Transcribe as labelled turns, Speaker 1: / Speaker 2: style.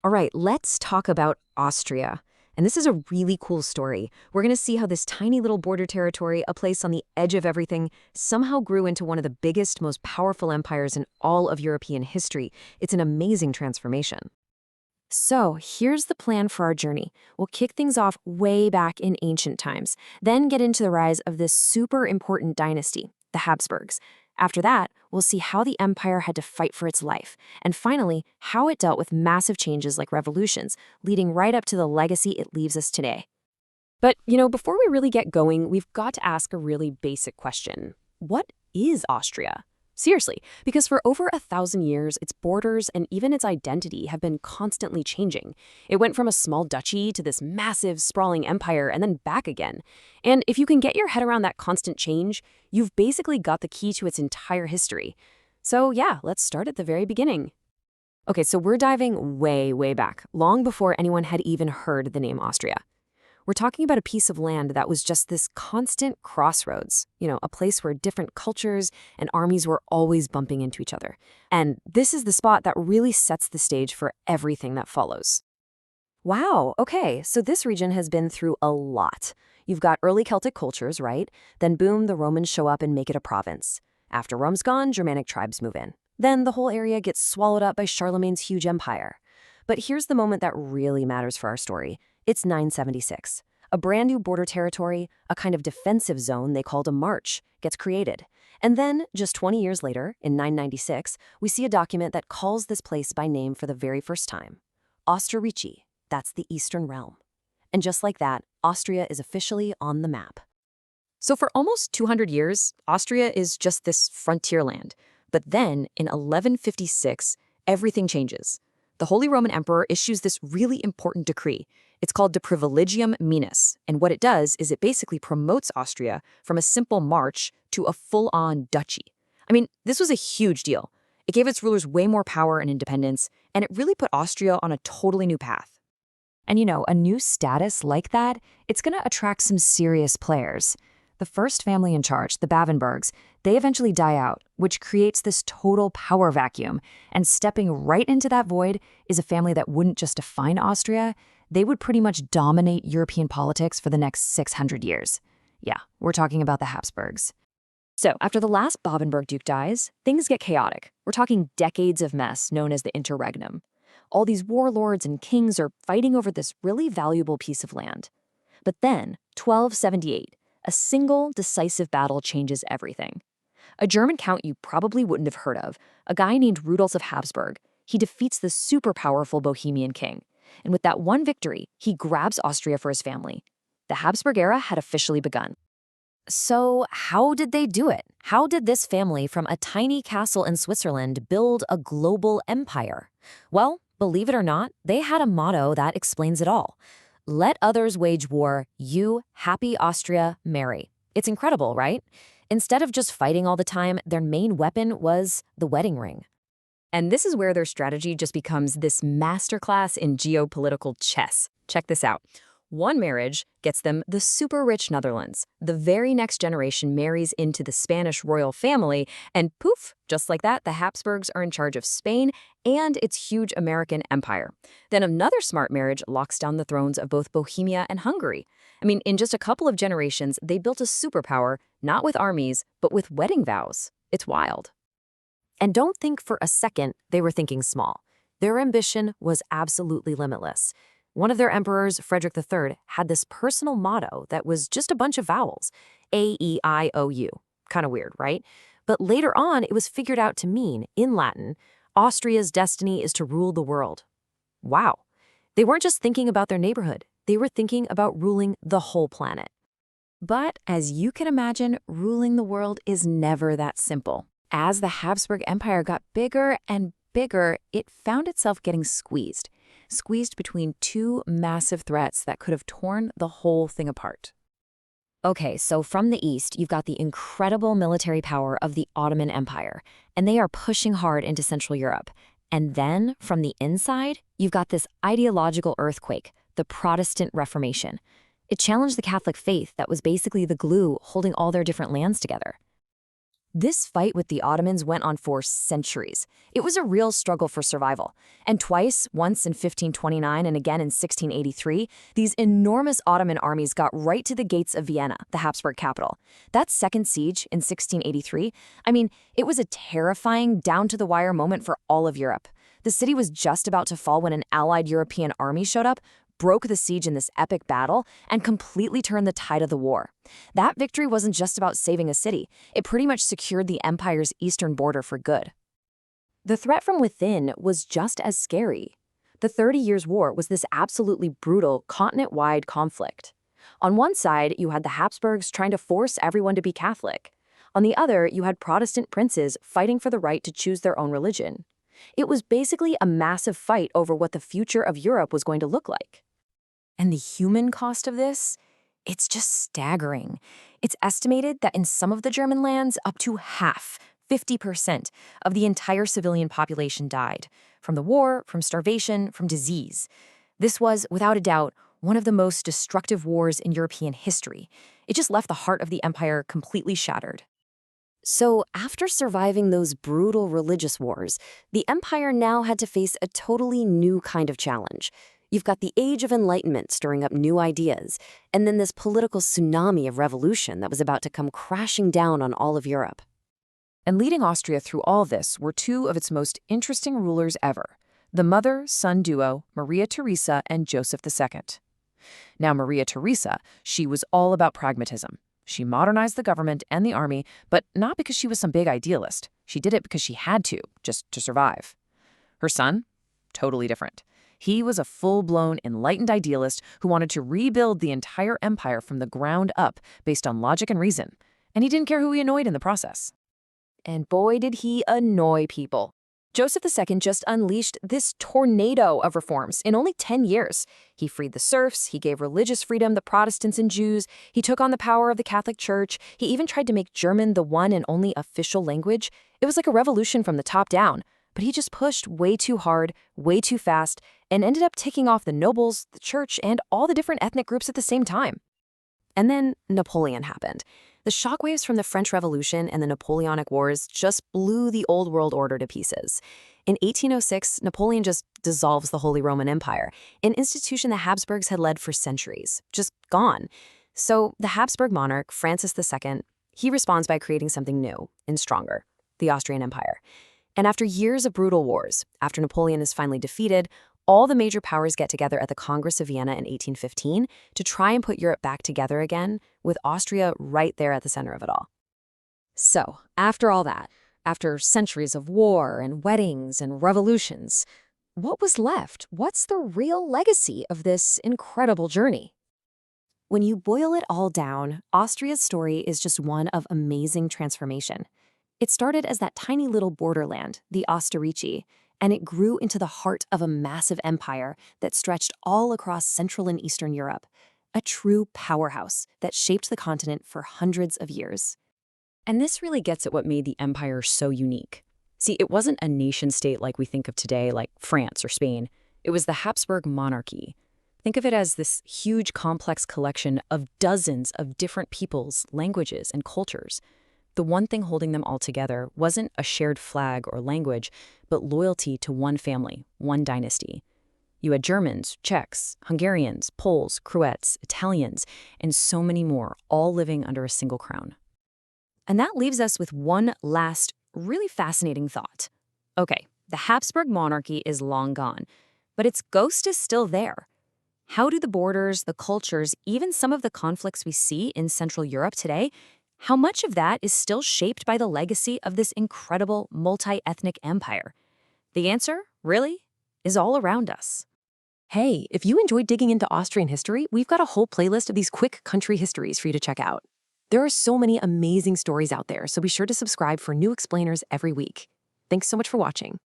Speaker 1: All right, let's talk about Austria. And this is a really cool story. We're going to see how this tiny little border territory, a place on the edge of everything, somehow grew into one of the biggest, most powerful empires in all of European history. It's an amazing transformation. So, here's the plan for our journey. We'll kick things off way back in ancient times, then get into the rise of this super important dynasty, the Habsburgs. After that, we'll see how the empire had to fight for its life, and finally, how it dealt with massive changes like revolutions, leading right up to the legacy it leaves us today. But, before we really get going, we've got to ask a really basic question. What is Austria? Seriously, because for over 1,000 years, its borders and even its identity have been constantly changing. It went from a small duchy to this massive, sprawling empire and then back again. And if you can get your head around that constant change, you've basically got the key to its entire history. So yeah, let's start at the very beginning. Okay, so we're diving way, way back, long before anyone had even heard the name Austria. We're talking about a piece of land that was just this constant crossroads, a place where different cultures and armies were always bumping into each other. And this is the spot that really sets the stage for everything that follows. Wow, okay, so this region has been through a lot. You've got early Celtic cultures, right? Then boom, the Romans show up and make it a province. After Rome's gone, Germanic tribes move in. Then the whole area gets swallowed up by Charlemagne's huge empire. But here's the moment that really matters for our story. It's 976. A brand new border territory, a kind of defensive zone they called a march, gets created. And then, just 20 years later, in 996, we see a document that calls this place by name for the very first time. Ostrorici, that's the Eastern Realm. And just like that, Austria is officially on the map. So for almost 200 years, Austria is just this frontier land. But then, in 1156, everything changes. The Holy Roman Emperor issues this really important decree. It's called De Privilegium Minus, and what it does is it basically promotes Austria from a simple march to a full-on duchy. I mean, this was a huge deal. It gave its rulers way more power and independence, and it really put Austria on a totally new path. And a new status like that, it's going to attract some serious players. The first family in charge, the Babenbergs, they eventually die out, which creates this total power vacuum. And stepping right into that void is a family that wouldn't just define Austria, they would pretty much dominate European politics for the next 600 years. Yeah, we're talking about the Habsburgs. So, after the last Babenberg duke dies, things get chaotic. We're talking decades of mess known as the interregnum. All these warlords and kings are fighting over this really valuable piece of land. But then, 1278, a single decisive battle changes everything. A German count you probably wouldn't have heard of, a guy named Rudolf of Habsburg, he defeats the super powerful Bohemian king. And with that one victory, he grabs Austria for his family. The Habsburg era had officially begun. So how did they do it? How did this family from a tiny castle in Switzerland build a global empire? Well, believe it or not, they had a motto that explains it all. Let others wage war, you, happy Austria, marry. It's incredible, right? Instead of just fighting all the time, their main weapon was the wedding ring. And this is where their strategy just becomes this masterclass in geopolitical chess. Check this out. One marriage gets them the super rich Netherlands. The very next generation marries into the Spanish royal family, and poof, just like that, the Habsburgs are in charge of Spain and its huge American empire. Then another smart marriage locks down the thrones of both Bohemia and Hungary. I mean, in just a couple of generations, they built a superpower, not with armies, but with wedding vows. It's wild. And don't think for a second they were thinking small. Their ambition was absolutely limitless. One of their emperors, Frederick III, had this personal motto that was just a bunch of vowels, A-E-I-O-U. Kind of weird, right? But later on, it was figured out to mean, in Latin, Austria's destiny is to rule the world. Wow. They weren't just thinking about their neighborhood. They were thinking about ruling the whole planet. But as you can imagine, ruling the world is never that simple. As the Habsburg Empire got bigger and bigger, it found itself getting squeezed between two massive threats that could have torn the whole thing apart. Okay, so from the east, you've got the incredible military power of the Ottoman Empire, and they are pushing hard into Central Europe. And then, from the inside, you've got this ideological earthquake, the Protestant Reformation. It challenged the Catholic faith that was basically the glue holding all their different lands together. This fight with the Ottomans went on for centuries. It was a real struggle for survival. And twice, once in 1529 and again in 1683, these enormous Ottoman armies got right to the gates of Vienna, the Habsburg capital. That second siege in 1683, it was a terrifying, down-to-the-wire moment for all of Europe. The city was just about to fall when an allied European army showed up, broke the siege in this epic battle, and completely turned the tide of the war. That victory wasn't just about saving a city. It pretty much secured the empire's eastern border for good. The threat from within was just as scary. The 30 Years' War was this absolutely brutal, continent-wide conflict. On one side, you had the Habsburgs trying to force everyone to be Catholic. On the other, you had Protestant princes fighting for the right to choose their own religion. It was basically a massive fight over what the future of Europe was going to look like. And the human cost of this? It's just staggering. It's estimated that in some of the German lands, up to half, 50% of the entire civilian population died. From the war, from starvation, from disease. This was, without a doubt, one of the most destructive wars in European history. It just left the heart of the empire completely shattered. So, after surviving those brutal religious wars, the empire now had to face a totally new kind of challenge. You've got the Age of Enlightenment stirring up new ideas, and then this political tsunami of revolution that was about to come crashing down on all of Europe. And leading Austria through all this were two of its most interesting rulers ever, the mother-son duo Maria Theresa and Joseph II. Now, Maria Theresa, she was all about pragmatism. She modernized the government and the army, but not because she was some big idealist. She did it because she had to, just to survive. Her son? Totally different. He was a full-blown, enlightened idealist who wanted to rebuild the entire empire from the ground up based on logic and reason. And he didn't care who he annoyed in the process. And boy, did he annoy people. Joseph II just unleashed this tornado of reforms in only 10 years. He freed the serfs, he gave religious freedom to Protestants and Jews, he took on the power of the Catholic Church, he even tried to make German the one and only official language. It was like a revolution from the top down. But he just pushed way too hard, way too fast, and ended up ticking off the nobles, the church, and all the different ethnic groups at the same time. And then Napoleon happened. The shockwaves from the French Revolution and the Napoleonic Wars just blew the old world order to pieces. In 1806, Napoleon just dissolves the Holy Roman Empire, an institution the Habsburgs had led for centuries, just gone. So the Habsburg monarch, Francis II, he responds by creating something new and stronger, the Austrian Empire. And after years of brutal wars, after Napoleon is finally defeated, all the major powers get together at the Congress of Vienna in 1815 to try and put Europe back together again, with Austria right there at the center of it all. So, after all that, after centuries of war and weddings and revolutions, what was left? What's the real legacy of this incredible journey? When you boil it all down, Austria's story is just one of amazing transformation. It started as that tiny little borderland, the Osterreich, and it grew into the heart of a massive empire that stretched all across Central and Eastern Europe, a true powerhouse that shaped the continent for hundreds of years. And this really gets at what made the empire so unique. See, it wasn't a nation-state like we think of today, like France or Spain. It was the Habsburg monarchy. Think of it as this huge, complex collection of dozens of different peoples, languages, and cultures. The one thing holding them all together wasn't a shared flag or language, but loyalty to one family, one dynasty. You had Germans, Czechs, Hungarians, Poles, Croats, Italians, and so many more, all living under a single crown. And that leaves us with one last, really fascinating thought. Okay, the Habsburg monarchy is long gone, but its ghost is still there. How do the borders, the cultures, even some of the conflicts we see in Central Europe today, how much of that is still shaped by the legacy of this incredible multi-ethnic empire? The answer, really, is all around us. Hey, if you enjoyed digging into Austrian history, we've got a whole playlist of these quick country histories for you to check out. There are so many amazing stories out there, so be sure to subscribe for new explainers every week. Thanks so much for watching.